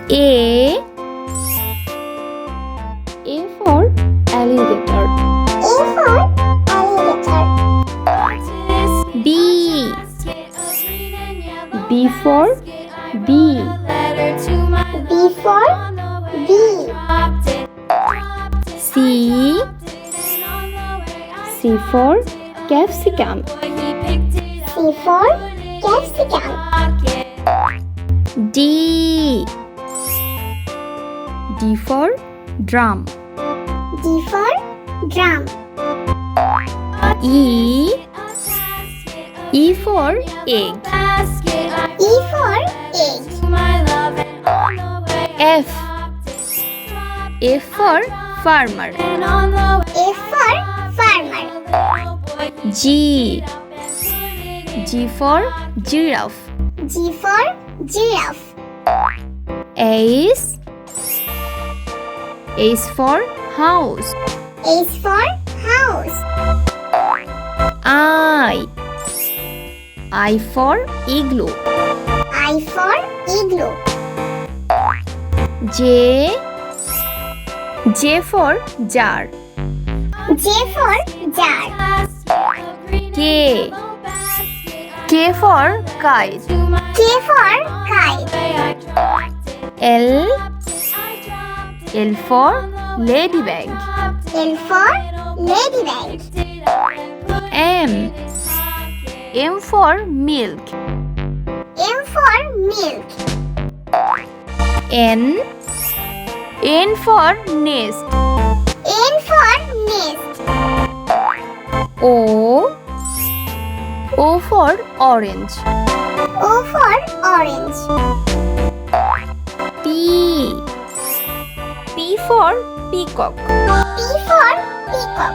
A for alligator. A for alligator. B for bee. B for bee. C for capsicum. C for capsicum. D for drum. D for drum. E for egg. E for egg. F for farmer. F for farmer. G for giraffe. G for giraffe. H for house. H for house. I for igloo. I for igloo. J for jar. J for jar. K for kite. K for kite. L for ladybug. L for ladybug. M for milk. M for milk. N for nest. N for nest. O for orange. O for orange. P for peacock. P for peacock.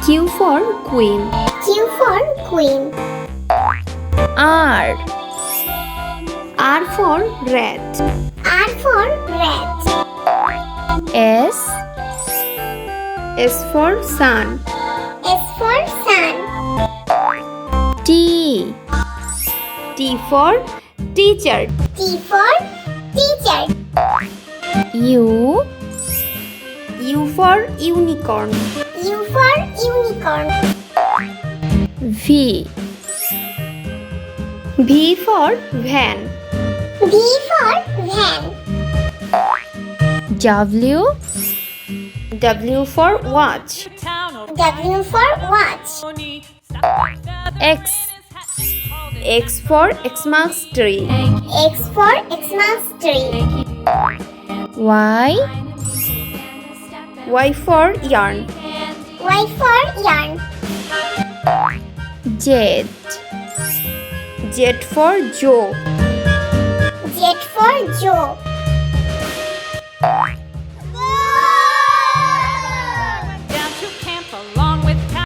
Q for queen. Q for queen. R for rat. R for rat. S for sun. S for sun. T for teacher. T for teacher. U for unicorn. U for unicorn. V for van. V for van. W for watch. W for watch. X for Xmas tree. X for Xmas tree. Y for yarn. Y for yarn. Z for Joe. Z for Joe.